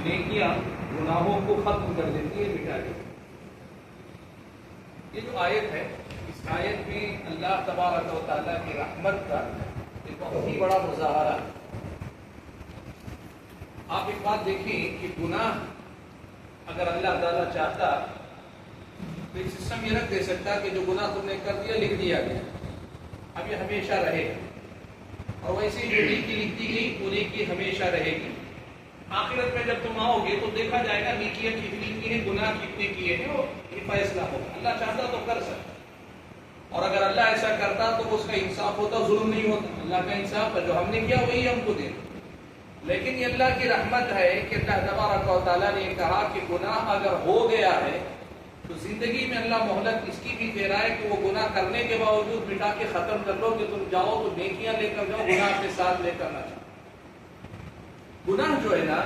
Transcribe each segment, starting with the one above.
نیکیاں گناہوں کو ختم کر دیتی ہے، مٹا دیتی ہے۔ یہ جو آیت ہے، اس آیت میں اللہ تبارک و تعالیٰ کی رحمت کا ایک بہت ہی بڑا مظاہرہ ہے۔ آپ ایک بات دیکھیں کہ گناہ اگر اللہ تعالیٰ چاہتا تو ایک سسٹم یہ رکھ دے سکتا کہ جو گناہ تم نے کر دیا لکھ دیا گیا، اب یہ ہمیشہ رہے گا، اور ویسے جو نیکی لکھتی گئی وہ نیکی ہمیشہ رہے گی۔ آخرت میں جب تم آؤ گے تو دیکھا جائے گا نیکیاں کتنی کی ہیں، گناہ کتنے کیے ہیں، اور یہ فیصلہ ہوگا۔ اللہ چاہتا تو کر سکتا، اور اگر اللہ ایسا کرتا تو اس کا انصاف ہوتا، ظلم نہیں ہوتا۔ اللہ کا انصاف ہے، جو ہم نے کیا وہی ہم کو دے۔ لیکن یہ اللہ کی رحمت ہے کہ اللہ تبارک و تعالیٰ نے کہا کہ گناہ اگر ہو گیا ہے تو زندگی میں اللہ مہلت اس کی بھی دے رہا ہے کہ وہ گناہ کرنے کے باوجود مٹا کے ختم کر لو، کہ تم جاؤ تو نیکیاں لے کر جاؤ، گناہ اپنے ساتھ لے کر نہ جاؤ۔ گناہ جو ہے نا،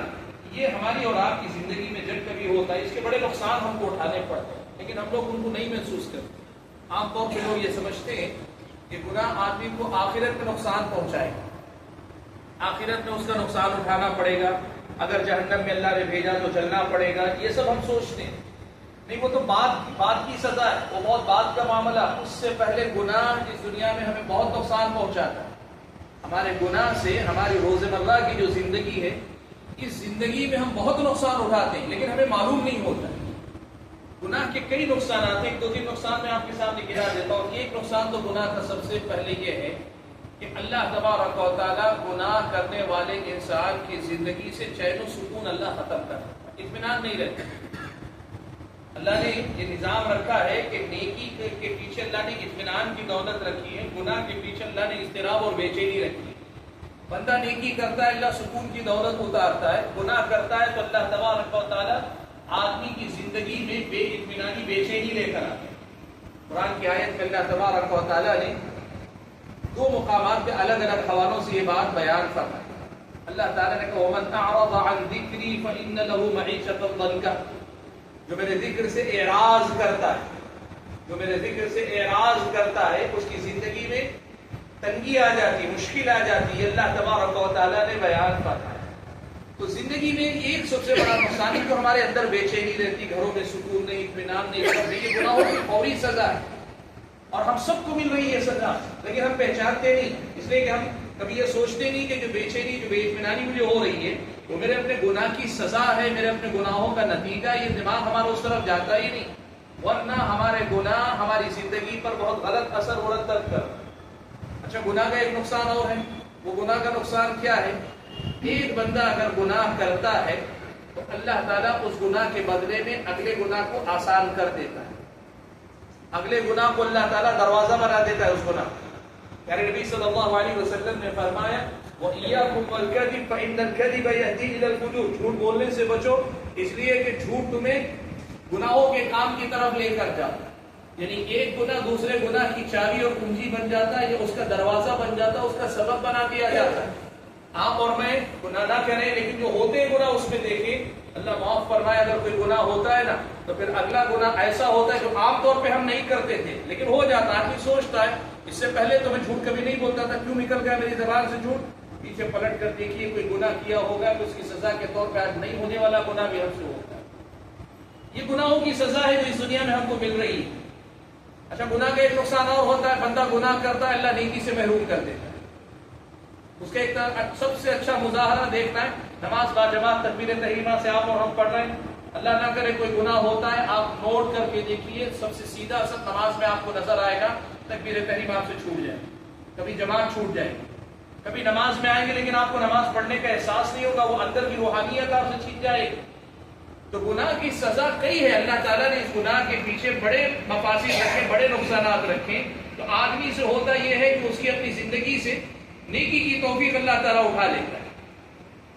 یہ ہماری اور آپ کی زندگی میں جب کبھی ہوتا ہے، اس کے بڑے نقصان ہم کو اٹھانے پڑتے ہیں، لیکن ہم لوگ ان کو نہیں محسوس کرتے۔ عام طور پہ لوگ یہ سمجھتے ہیں کہ گناہ آدمی کو آخرت میں نقصان پہنچائے گا، آخرت میں اس کا نقصان اٹھانا پڑے گا، اگر جہنم میں اللہ نے بھیجا تو چلنا پڑے گا، یہ سب ہم سوچتے ہیں۔ نہیں، وہ تو بعد کی سزا ہے، وہ بہت بعد کا معاملہ۔ اس سے پہلے گناہ اس دنیا میں ہمیں بہت نقصان پہنچاتا ہے۔ ہمارے گناہ سے ہماری روزمرہ کی جو زندگی ہے، اس زندگی میں ہم بہت نقصان اٹھاتے ہیں، لیکن ہمیں معلوم نہیں ہوتا ہے۔ گناہ کے کئی نقصانات ہیں، 2-3 نقصان میں آپ کے سامنے گرا دیتا ہوں۔ ایک نقصان تو گناہ کا سب سے پہلے یہ ہے کہ اللہ تبارک و تعالیٰ گناہ کرنے والے انسان کی زندگی سے چین و سکون اللہ ختم کر دیتا ہے، اطمینان نہیں رہتا۔ اللہ نے یہ نظام رکھا ہے کہ نیکی کے پیچھے اللہ نے اطمینان کی دولت رکھی ہے، گناہ کے پیچھے اللہ نے اضطراب اور بے چینی رکھی ہے۔ بندہ نیکی کرتا ہے، اللہ سکون کی دولت اتارتا ہے، گناہ کرتا ہے تو اللہ تبارک و تعالیٰ آدمی کی زندگی میں بے اطمینانی، بے چینی لے کر آتا ہے۔ قرآن کی آیت میں اللہ تبارک و تعالیٰ نے 2 مقامات پہ الگ الگ حوالوں سے یہ بات بیان فرمائی۔ اللہ تعالیٰ نے کہا وَمَنْ أَعْرَضَ عَنْ ذِكْرِي فَإِنَّ لَهُ مَعِيشَةً ضَنْكَ، جو میرے ذکر سے اعراض کرتا ہے، جو میرے ذکر سے اعراض کرتا ہے، اس کی زندگی میں تنگی آ جاتی ہے، مشکل آ جاتی ہے، اللہ تبارک و تعالیٰ نے بیان فرمایا۔ تو زندگی میں ایک سب سے بڑا نقصان ہے کہ ہمارے اندر بے چینی رہتی، گھروں میں سکون نہیں، اطمینان نہیں، یہ گناہوں کی فوری سزا ہے، اور ہم سب کو مل رہی ہے سزا، لیکن ہم پہچانتے نہیں، اس لیے کہ ہم کبھی یہ سوچتے نہیں کہ جو بے چینی، جو بے اطمینانی مجھے ہو رہی ہے وہ میرے اپنے گناہ کی سزا ہے، میرے اپنے گناہوں کا نتیجہ۔ یہ دماغ ہمارا اس طرف جاتا ہی نہیں، ورنہ ہمارے گناہ ہماری زندگی پر بہت غلط اثر مرتب کر۔ اچھا، گناہ کا ایک نقصان اور ہے، وہ گناہ کا نقصان کیا ہے؟ ایک بندہ اگر گناہ کرتا ہے تو اللہ تعالیٰ اس گناہ کے بدلے میں اگلے گناہ کو آسان کر دیتا ہے، اگلے گناہ کو اللہ تعالیٰ دروازہ بنا دیتا ہے اس گناہ۔ پیارے نبی صلی اللہ علیہ وسلم نے فرمایا وَإِيَّاكُمْ وَالْكَذِبَ فَإِنَّ الْكَذِبَ يَهْدِي إِلَى الْفُجُورِ، جھوٹ بولنے سے بچو، اس لیے کہ جھوٹ تمہیں گناہوں کے کام کی طرف لے کر جاتا ہے، یعنی ایک گناہ دوسرے گناہ کی چابی اور کنجی بن جاتا ہے، یہ اس کا دروازہ بن جاتا ہے، اس کا سبب بنا دیا جاتا ہے۔ آپ اور میں گناہ نہ کریں، لیکن جو ہوتے ہیں گناہ اس میں دیکھیں اللہ معاف فرمائے، اگر کوئی گناہ ہوتا ہے نا تو پھر اگلا گناہ ایسا ہوتا ہے جو عام طور پہ ہم نہیں کرتے تھے، لیکن ہو جاتا ہے۔ آدمی سوچتا ہے اس سے پہلے تو میں جھوٹ کبھی نہیں بولتا تھا، کیوں نکل گیا میری زبان سے جھوٹ؟ پیچھے پلٹ کر دیکھیے کوئی گناہ کیا ہوگا تو اس کی سزا کے طور پہ آج نہیں ہونے والا گناہ بھی ہم سے ہوتا ہے۔ یہ گناہوں کی سزا ہے جو اس دنیا میں ہم کو مل رہی ہے۔ اچھا، گناہ کا ایک نقصان اور ہوتا ہے، بندہ گناہ کرتا ہے اللہ نیکی سے محروم کر دیتا ہے۔ اس کا ایک سب سے اچھا مظاہرہ دیکھنا ہے، نماز باجماعت تکبیر تحریمہ سے آپ اور ہم پڑھ رہے ہیں، اللہ نہ کرے کوئی گناہ ہوتا ہے، آپ نوٹ کر کے دیکھیے سب سے سیدھا اثر نماز میں آپ کو نظر آئے گا، تکبیر تحریمہ آپ سے چھوٹ جائے، کبھی جماعت چھوٹ جائے، کبھی نماز میں آئیں گے لیکن آپ کو نماز پڑھنے کا احساس نہیں ہوگا، وہ اندر کی روحانیت آپ سے چھین جائے گی۔ تو گناہ کی سزا کئی ہے، اللہ تعالیٰ نے اس گناہ کے پیچھے بڑے مفاسد رکھے، بڑے نقصانات رکھے۔ تو آدمی سے ہوتا یہ ہے کہ اس کی اپنی زندگی سے نیکی کی توفیق اللہ تعالیٰ اٹھا لیتا ہے۔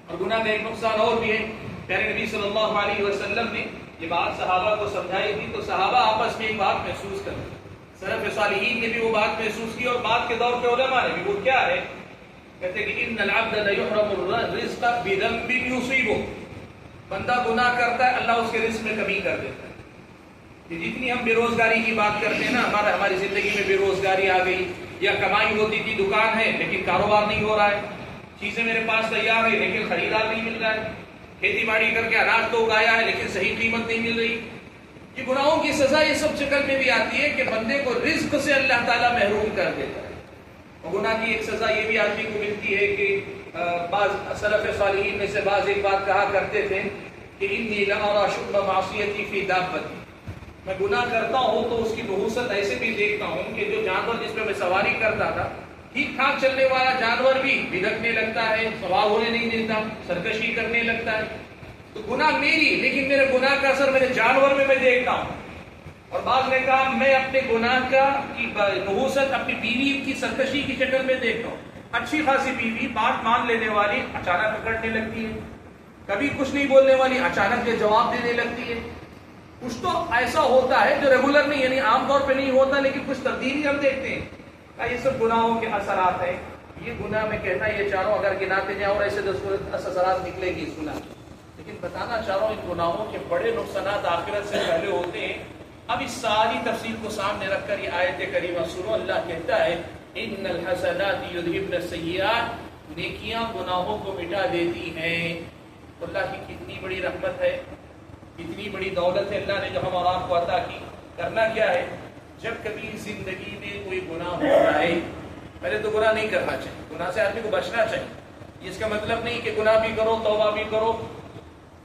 اور گناہ کا ایک نقصان اور بھی ہے، پیارے نبی صلی اللہ علیہ وسلم نے یہ بات صحابہ کو سمجھائی تھی، تو صحابہ آپس میں ایک بات محسوس کرتے، سلف صالحین نے بھی وہ بات محسوس کی، اور بعد کے دور کے علماء نے بھی۔ وہ کیا ہے؟ کہتے کہ ان العبد لیحرم الرزق بذنب یصیبہ، بندہ گناہ کرتا ہے اللہ اس کے رزق میں کمی کر دیتا ہے۔ کہ جتنی ہم بے روزگاری کی بات کرتے ہیں نا، ہماری زندگی میں بے روزگاری آ گئی، یا کمائی ہوتی تھی، دکان ہے لیکن کاروبار نہیں ہو رہا ہے، چیزیں میرے پاس تیار ہے لیکن خریدار نہیں مل رہا ہے، کھیتی باڑی کر کے اناج تو اگایا ہے لیکن صحیح قیمت نہیں مل رہی. یہ گناہوں کی سزا یہ سب شکل میں بھی آتی ہے کہ بندے کو رزق سے اللہ تعالیٰ محروم کر دیتا ہے. اور گناہ کی ایک سزا یہ بھی آدمی کو ملتی ہے کہ بعض سلف صالحین میں سے بعض ایک بات کہا کرتے تھے کہ انی لأری شؤم معصیتی فی دابتی، میں گناہ کرتا ہوں تو اس کی نحوست ایسے بھی دیکھتا ہوں کہ جو جانور جس پہ میں سواری کرتا تھا ٹھیک ٹھاک چلنے والا جانور بھی بھڑکنے لگتا ہے، سوار ہونے نہیں دیتا، سرکشی کرنے لگتا ہے. تو گناہ میری، لیکن میرے گناہ کا اثر میرے جانور میں دیکھتا ہوں. اور بعض نے کہا میں اپنے گناہ کا کی نحوست اپنی بیوی کی سرکشی کی شکل میں دیکھتا ہوں. اچھی خاصی بیوی، بات مان لینے والی، اچانک پکڑنے لگتی ہے. کبھی کچھ نہیں بولنے والی، اچانک یہ جواب دینے لگتی ہے. کچھ تو ایسا ہوتا ہے جو ریگولر نہیں، یعنی عام طور پہ نہیں ہوتا، لیکن کچھ تبدیلی ہم دیکھتے ہیں. یہ سب گناہوں کے اثرات ہیں. یہ گناہ میں کہنا یہ چاہ رہا ہوں اگر گناتے جاؤ اور ایسے 10 اثرات نکلے گی اس گناہ، لیکن بتانا چاہ رہا ہوں ان گناہوں کے بڑے نقصانات آخرت سے پہلے ہوتے ہیں. اب اس ساری تفصیل کو سامنے رکھ کر یہ آیت کریمہ سنو. اللہ کہتا ہے ان الحسنات یذھبن السیئات، نیکیاں گناہوں کو مٹا دیتی ہیں. اللہ کی کتنی بڑی رحمت ہے، کتنی بڑی دولت ہے اللہ نے جو ہم اور آپ کو عطا کی. کرنا کیا ہے، جب کبھی زندگی میں کوئی گناہ ہو جائے، پہلے تو گناہ نہیں کرنا چاہیے، گناہ سے آدمی کو بچنا چاہیے. اس کا مطلب نہیں کہ گناہ بھی کرو توبہ بھی کرو،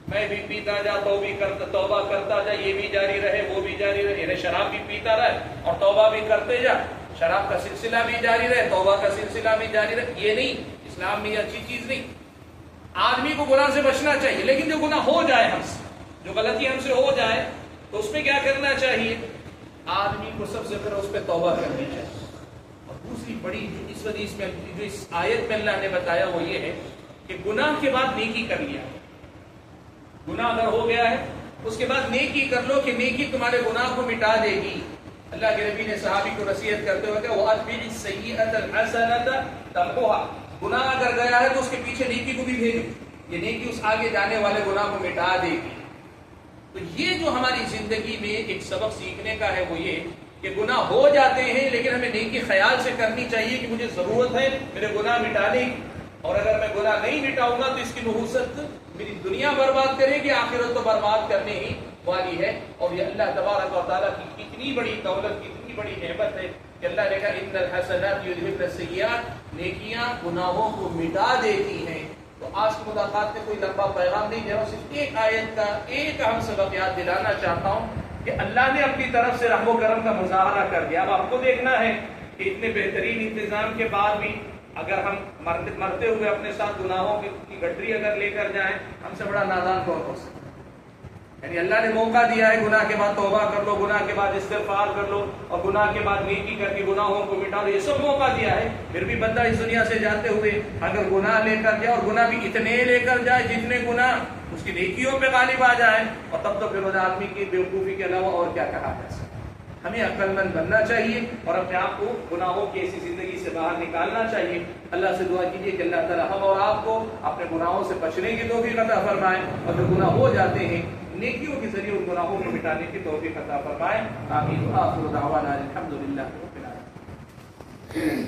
میں بھی پیتا جا توبہ کرتا جا، یہ بھی جاری رہے وہ بھی جاری رہے، یعنی شراب بھی پیتا رہے اور توبہ بھی کرتے جا، شراب کا سلسلہ بھی جاری رہے توبہ کا سلسلہ بھی جاری رہے. یہ نہیں، اسلام میں یہ اچھی چیز نہیں. آدمی کو گناہ سے بچنا چاہیے، لیکن جو گناہ ہو جائے ہم سے، جو غلطی ہم سے ہو جائے تو اس میں کیا کرنا چاہیے، آدمی کو سب سے پہلے اس پہ توبہ کرنی چاہیے. اور دوسری بڑی جو اس حدیث میں جو اس آیت میں اللہ نے بتایا وہ یہ ہے کہ گناہ کے بعد نیکی کر لیا. گناہ اگر ہو گیا ہے اس کے بعد نیکی کر لو کہ نیکی تمہارے گناہ کو مٹا دے گی. اللہ کے نبی نے صحابی کو نصیحت کرتے ہوئے کہا وَأَتْبِعِ السَّيِّئَةَ الْحَسَنَةَ تَمْحُوهَا، گناہ اگر گیا ہے تو اس کے پیچھے نیکی کو بھی بھیجو، یہ نیکی اس آگے جانے والے گناہ کو مٹا دے گی. تو یہ جو ہماری زندگی میں ایک سبق سیکھنے کا ہے وہ یہ کہ گناہ ہو جاتے ہیں لیکن ہمیں نیکی خیال سے کرنی چاہیے کہ مجھے ضرورت ہے میرے گناہ مٹانے کی، اور اگر میں گناہ نہیں مٹاؤں گا تو اس کی نحوست میری دنیا برباد کرے گی، آخرت تو برباد کرنے ہی والی ہے. اور یہ اللہ تبارک و تعالیٰ کی کتنی بڑی دولت، کتنی بڑی نعمت ہے کہ اللہ نے کہا ان الحسنات یذھبن السیئات، نیکیاں گناہوں کو مٹا دیتی ہیں. تو آج کی ملاقات میں کوئی لمبا پیغام نہیں دے رہا، صرف ایک آیت کا ایک اہم سبق یاد دلانا چاہتا ہوں کہ اللہ نے اپنی طرف سے رحم و کرم کا مظاہرہ کر دیا. اب آپ کو دیکھنا ہے کہ اتنے بہترین انتظام کے بعد بھی اگر ہم مرتے ہوئے اپنے ساتھ گناہوں کی گٹری اگر لے کر جائیں، ہم سے بڑا نادان کون ہو سکتا ہے. یعنی اللہ نے موقع دیا ہے گناہ کے بعد توبہ کر لو، گناہ کے بعد استغفار کر لو اور گناہ کے بعد نیکی کر کے گناہوں کو مٹا دو، یہ سب موقع دیا ہے. پھر بھی بندہ اس دنیا سے جاتے ہوئے اگر گناہ لے کر جائے اور گناہ بھی اتنے لے کر جائے جتنے گناہ اس کی نیکیوں پہ غالب آ جائے، اور تب تو پھر اس آدمی کی بیوقوفی کے علاوہ اور کیا کہا جا سکتا. ہمیں عقل مند بننا چاہیے اور اپنے آپ کو گناہوں کی ایسی زندگی سے باہر نکالنا چاہیے. اللہ سے دعا کیجیے کہ اللہ تعالیٰ ہم اور آپ کو اپنے گناہوں سے بچنے کی توفیق عطا فرمائے، اور جو گناہ ہو جاتے ہیں نیکیوں کے ذریعے ان گناہوں کو مٹانے کی توفیق عطا فرمائے. آمین. آخر دعوانا الحمدللہ رب العالمین.